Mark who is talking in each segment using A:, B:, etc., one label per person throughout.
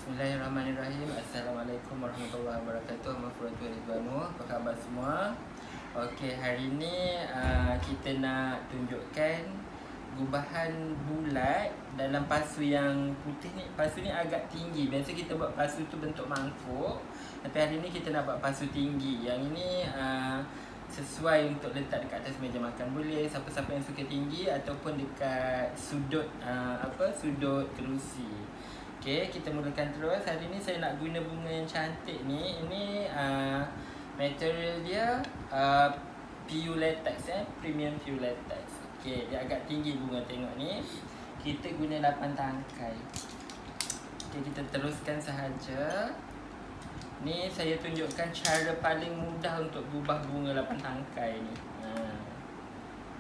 A: Bismillahirrahmanirrahim. Assalamualaikum warahmatullahi wabarakatuh. Mahfuratul Ridwanu. Apa khabar semua? Okey, hari ni kita nak tunjukkan gubahan bulat dalam pasu yang putih ni. Pasu ni agak tinggi. Biasa kita buat pasu tu bentuk mangkuk, tapi hari ni kita nak buat pasu tinggi. Yang ini sesuai untuk letak dekat atas meja makan boleh, siapa-siapa yang suka tinggi, ataupun dekat sudut sudut kerusi. Okey, kita mulakan terus. Hari ni saya nak guna bunga yang cantik ni. Ini material dia PU latex, premium PU latex. Okey, dia agak tinggi bunga, tengok ni. Kita guna 8 tangkai. Okey, kita teruskan sahaja. Ni saya tunjukkan cara paling mudah untuk gubah bunga 8 tangkai ni.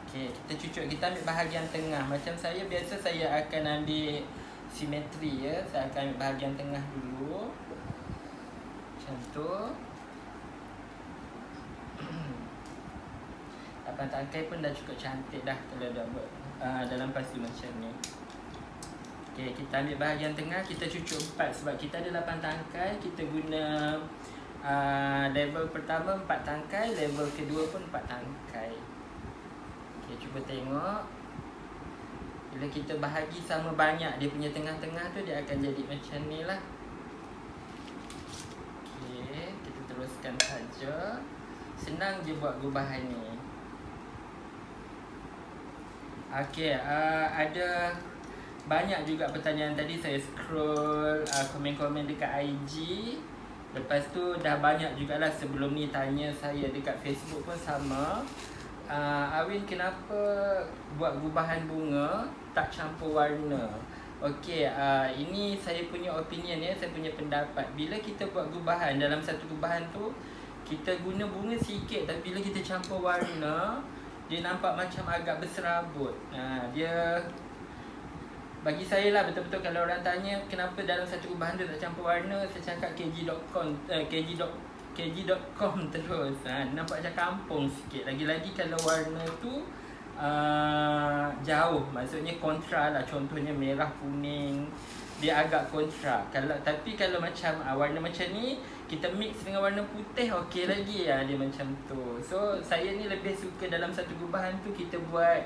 A: Okey, kita cucuk, kita ambil bahagian tengah. Macam saya, biasa saya akan ambil simetri ya. Saya akan ambil bahagian tengah dulu. Macam tu. 8 tangkai pun dah cukup cantik dah kalau dah buat dalam pasu macam ni. Okey, kita ambil bahagian tengah, kita cucuk 4 sebab kita ada 8 tangkai. Kita guna level pertama 4 tangkai, level kedua pun 4 tangkai. Okey, cuba tengok. Bila kita bahagi sama banyak dia punya tengah-tengah tu, dia akan jadi macam ni lah. Okey, kita teruskan saja. Senang je buat gubahan ni. Okey, ada banyak juga pertanyaan tadi. Saya scroll komen-komen dekat IG. Lepas tu dah banyak jugalah sebelum ni tanya saya dekat Facebook pun sama. Awin, kenapa buat gubahan bunga tak campur warna? Okey, ini saya punya opinion ya, saya punya pendapat. Bila kita buat gubahan, dalam satu gubahan tu kita guna bunga sikit, tapi bila kita campur warna, dia nampak macam agak berserabut. Dia bagi saya lah, betul-betul kalau orang tanya kenapa dalam satu gubahan tu tak campur warna, saya cakap kg.com terus. Nampak macam kampung sikit. Lagi-lagi kalau warna tu jauh, maksudnya kontra lah. Contohnya merah kuning, dia agak kontra. Tapi kalau macam warna macam ni, kita mix dengan warna putih, okey lagi dia macam tu. So saya ni lebih suka dalam satu gubahan tu kita buat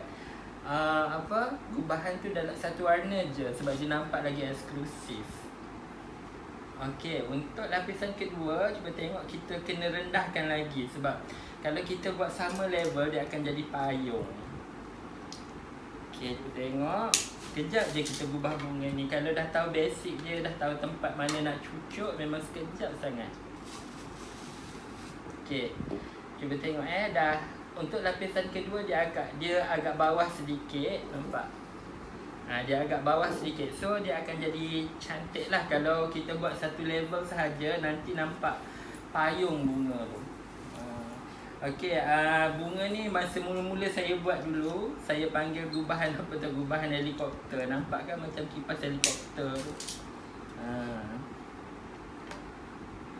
A: gubahan tu dalam satu warna je, sebab dia nampak lagi eksklusif. Okey, untuk lapisan kedua, cuba tengok, kita kena rendahkan lagi. Sebab kalau kita buat sama level, dia akan jadi payung. Okey, cuba tengok. Sekejap je kita gubah bunga ni. Kalau dah tahu basic dia, dah tahu tempat mana nak cucuk, memang sekejap sangat. Okey, cuba tengok dah. Untuk lapisan kedua, dia agak bawah sedikit. Nampak? Dia agak bawah sedikit. So dia akan jadi cantik lah. Kalau kita buat satu level sahaja, nanti nampak payung bunga tu. Okey, bunga ni masa mula-mula saya buat dulu, saya panggil gubahan gubahan helikopter. Nampak kan macam kipas helikopter tu.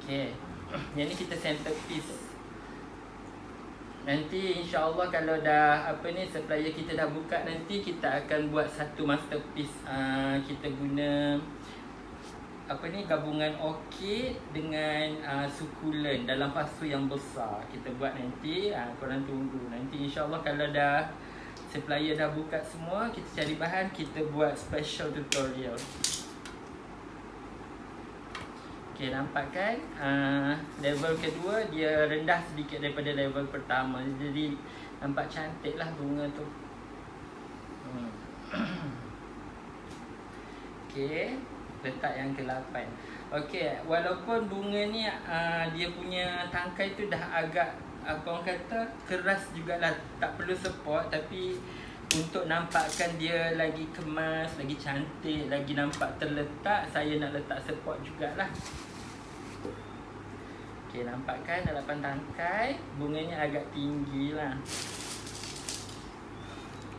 A: Okey, yang ni kita centerpiece. Nanti insya-Allah kalau dah supplier kita dah buka, nanti kita akan buat satu masterpiece. Kita guna gabungan orchid dengan sukulen dalam pasu yang besar. Kita buat nanti, korang tunggu. Nanti insya-Allah kalau dah supplier dah buka semua, kita cari bahan, kita buat special tutorial. Okay, nampak kan? Level kedua dia rendah sedikit daripada level pertama. Jadi nampak cantik lah bunga tu. Okay, letak yang ke-8. Okay, walaupun bunga ni dia punya tangkai tu dah agak orang kata keras jugalah, tak perlu support, tapi untuk nampakkan dia lagi kemas, lagi cantik, lagi nampak terletak, saya nak letak support jugalah. Okey, nampak kan 8 tangkai, bunganya agak tinggi lah.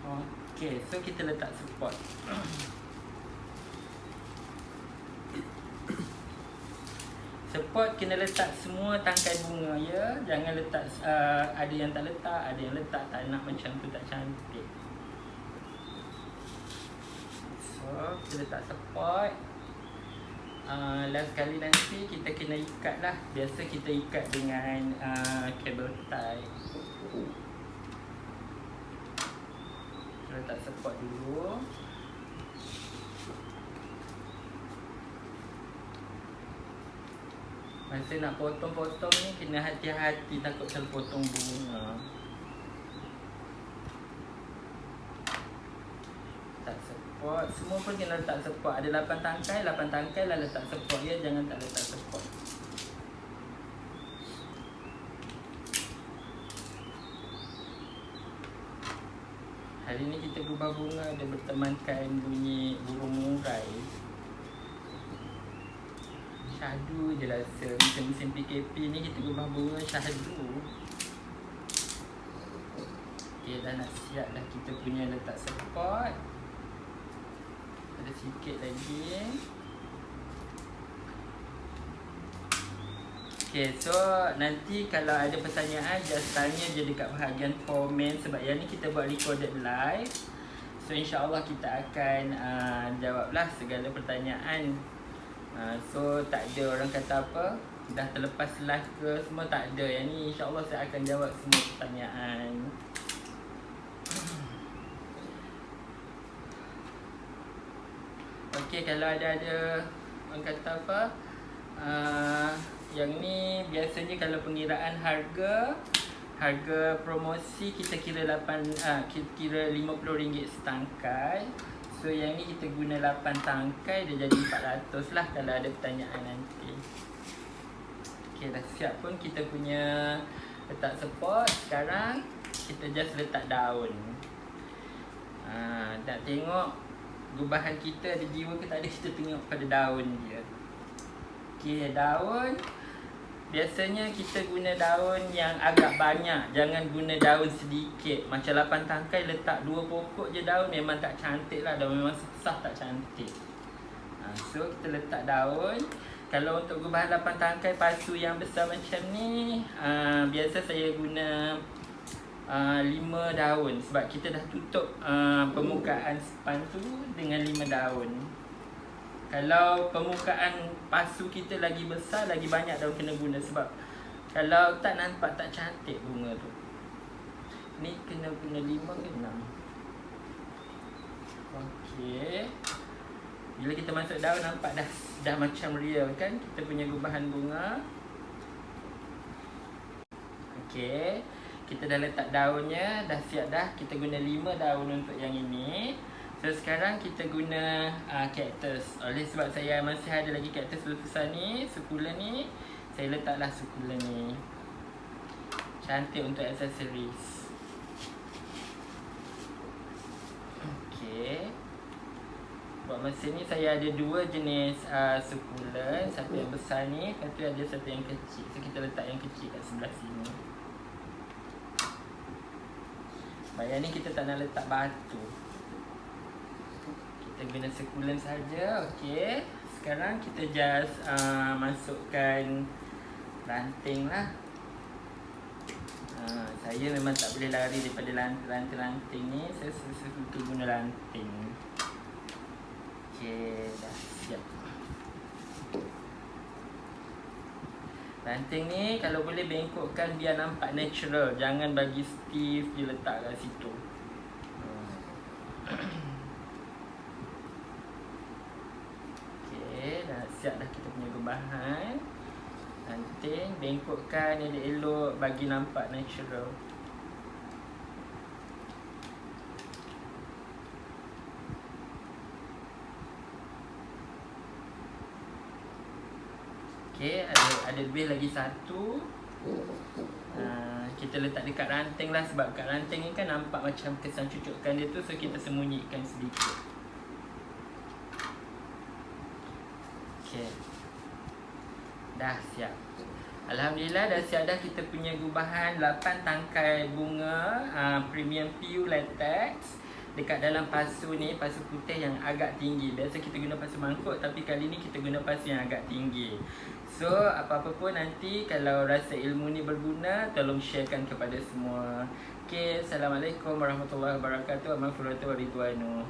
A: Okey, so kita letak support. Support kena letak semua tangkai bunga ya. Jangan letak ada yang tak letak, ada yang letak, tak nak macam tu, tak cantik. So kita letak support. Last kali nanti kita kena ikat lah. Biasa kita ikat dengan cable tie. Kita letak support dulu. Masa nak potong-potong ni kena hati-hati, takut terpotong bunga. Letak support. Semua pun kena letak support. Ada 8 tangkai lah letak support ya. Jangan tak letak support. Hari ni kita gubah bunga ada bertemankan bunyi burung murai. Syahdu je rasa. Musim-musim PKP ni kita gubah bunga syahdu. Okay, dah nak siap dah kita punya letak support. Ada sikit lagi. Okay, so nanti kalau ada pertanyaan just tanya je dekat bahagian komen. Sebab yang ni kita buat recorded live. So insyaAllah kita akan jawablah segala pertanyaan. So tak ada orang kata apa dah terlepas live ke, semua tak ada. Yang ni insyaAllah saya akan jawab semua pertanyaan. Okay, kalau ada orang kata apa, yang ni biasanya kalau pengiraan harga promosi kita kira kira RM50 setangkai. So yang ni kita guna 8 tangkai, dia jadi 400 lah kalau ada pertanyaan nanti. Okay, dah siap pun kita punya letak support. Sekarang kita just letak daun. Nak tengok gubahan kita ada jiwa ke tak ada, kita tengok pada daun dia. Okay, daun biasanya kita guna daun yang agak banyak. Jangan guna daun sedikit. Macam 8 tangkai letak 2 pokok je daun, memang tak cantik lah. Daun memang susah tak cantik. So kita letak daun. Kalau untuk gubahan 8 tangkai pasu yang besar macam ni, biasa saya guna 5 daun. Sebab kita dah tutup permukaan span tu dengan 5 daun. Kalau permukaan pasu kita lagi besar, lagi banyak daun kena guna. Sebab kalau tak nampak tak cantik bunga tu. Ni kena guna 5 ke 6. Okey. Bila kita masuk daun nampak dah macam real kan kita punya gubahan bunga. Okey. Kita dah letak daunnya, dah siap dah. Kita guna 5 daun untuk yang ini. So sekarang kita guna cactus. Oleh sebab saya masih ada lagi cactus lukisan ni, sukulen ni, saya letaklah sukulen ni. Cantik untuk aksesoris. Okey. Buat masa ni saya ada 2 jenis sukulen. Satu yang besar ni, lepas tu ada satu yang kecil. So kita letak yang kecil kat sebelah sini. Bayang ni kita tak nak letak batu. Kita guna sukulen saja. Okey. Sekarang kita just masukkan ranting lah. Saya memang tak boleh lari daripada ranting ni. Saya suka guna ranting. Okey, dah siap. Ranting ni kalau boleh bengkokkan biar nampak natural. Jangan bagi stiff je letak kat situ. Okey, dah siap dah kita punya gubahan. Ranting, bengkokkan elok-elok bagi nampak natural. Okey, ada lebih lagi satu. Kita letak dekat ranting lah. Sebab kat ranting ni kan nampak macam kesan cucukkan dia tu. So kita sembunyikan sedikit. Okey, dah siap. Alhamdulillah dah siap dah kita punya gubahan 8 tangkai bunga premium PU latex dekat dalam pasu ni, pasu putih yang agak tinggi. Biasa kita guna pasu mangkuk, tapi kali ni kita guna pasu yang agak tinggi. So apa-apa pun nanti kalau rasa ilmu ni berguna, tolong sharekan kepada semua. Okay, Assalamualaikum warahmatullahi wabarakatuh. Amal Furatu Waridwanu.